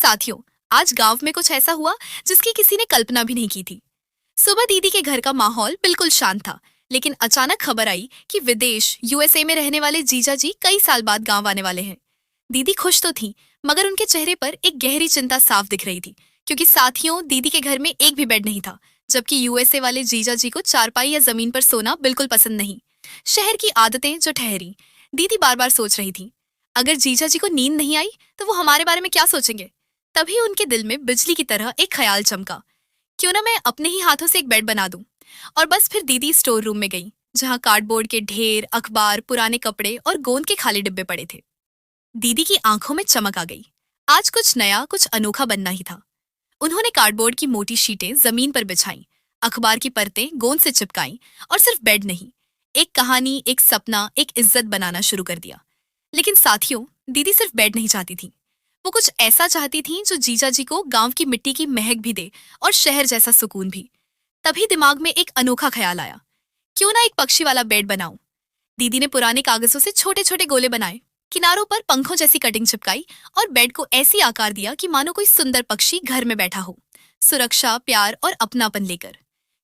साथियों, आज गांव में कुछ ऐसा हुआ जिसकी किसी ने कल्पना भी नहीं की थी। सुबह दीदी के घर का माहौल बिल्कुल शांत था, लेकिन अचानक खबर आई कि विदेश यूएसए में रहने वाले जीजा जी कई साल बाद गांव आने वाले हैं। दीदी खुश तो थी, मगर उनके चेहरे पर एक गहरी चिंता साफ दिख रही थी, क्योंकि साथियों दीदी के घर में एक भी बेड नहीं था, जबकि यूएसए वाले जीजा जी को चारपाई या जमीन पर सोना बिल्कुल पसंद नहीं। शहर की आदतें जो ठहरी, दीदी बार बार सोच रही थी, अगर जीजा जी को नींद नहीं आई तो वो हमारे बारे में क्या सोचेंगे। तभी उनके दिल में बिजली की तरह एक ख्याल चमका, क्यों ना मैं अपने ही हाथों से एक बेड बना दूं। और बस फिर दीदी स्टोर रूम में गई, जहां कार्डबोर्ड के ढेर, अखबार, पुराने कपड़े और गोंद के खाली डिब्बे पड़े थे। दीदी की आंखों में चमक आ गई। आज कुछ नया, कुछ अनोखा बनना ही था। उन्होंने कार्डबोर्ड की मोटी शीटें जमीन पर बिछाई, अखबार की परतें गोंद से चिपकाई और सिर्फ बेड नहीं, एक कहानी, एक सपना, एक इज्जत बनाना शुरू कर दिया। लेकिन साथियों, दीदी सिर्फ बेड नहीं चाहती थी, वो कुछ ऐसा चाहती थी जो जीजा जी को गांव की मिट्टी की महक भी दे और शहर जैसा सुकून भी। तभी दिमाग में एक अनोखा ख्याल आया, क्यों ना एक पक्षी वाला बेड बनाऊं। दीदी ने पुराने कागजों से छोटे छोटे गोले बनाए, किनारों पर पंखों जैसी कटिंग चिपकाई और बेड को ऐसी आकार दिया कि मानो कोई सुंदर पक्षी घर में बैठा हो, सुरक्षा, प्यार और अपनापन लेकर।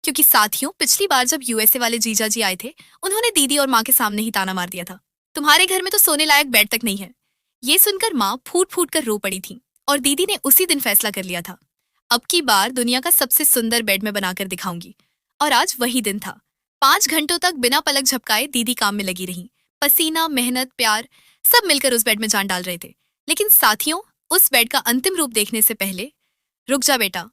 क्योंकि साथियों, पिछली बार जब यूएसए वाले जीजा जी आए थे, उन्होंने दीदी और माँ के सामने ही ताना मार दिया था, तुम्हारे घर में तो सोने लायक बेड तक नहीं है। ये सुनकर माँ फूट फूट कर रो पड़ी थी, और दीदी ने उसी दिन फैसला कर लिया था, अब की बार दुनिया का सबसे सुंदर बेड में बनाकर दिखाऊंगी। और आज वही दिन था। 5 घंटों तक बिना पलक झपकाए दीदी काम में लगी रही। पसीना, मेहनत, प्यार, सब मिलकर उस बेड में जान डाल रहे थे। लेकिन साथियों, उस बेड का अंतिम रूप देखने से पहले, रुक जा बेटा,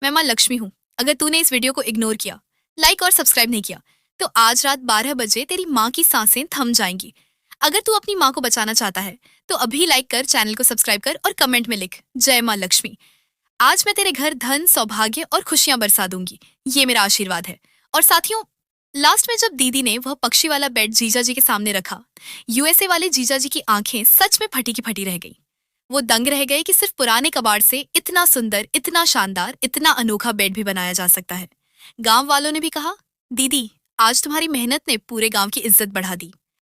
मैं माँ लक्ष्मी हूँ। अगर तूने इस वीडियो को इग्नोर किया, लाइक और सब्सक्राइब नहीं किया, तो आज रात 12 बजे तेरी माँ की सांसें थम जाएंगी। अगर तू अपनी माँ को बचाना चाहता है तो अभी लाइक कर, चैनल को सब्सक्राइब कर और कमेंट में लिख, जय माँ लक्ष्मी। आज मैं तेरे घर धन, सौभाग्य और खुशियां बरसा दूंगी, ये मेरा आशीर्वाद है। और साथियों, लास्ट में जब दीदी ने वह पक्षी वाला बेड जीजा जी के सामने रखा, यूएसए वाले जीजा जी की आंखें सच में फटी की फटी रह गई। वो दंग रह गए कि सिर्फ पुराने कबाड़ से इतना सुंदर, इतना शानदार, इतना अनोखा बेड भी बनाया जा सकता है। गांव वालों ने भी कहा, दीदी, आज तुम्हारी मेहनत ने पूरे गांव की इज्जत बढ़ा दी।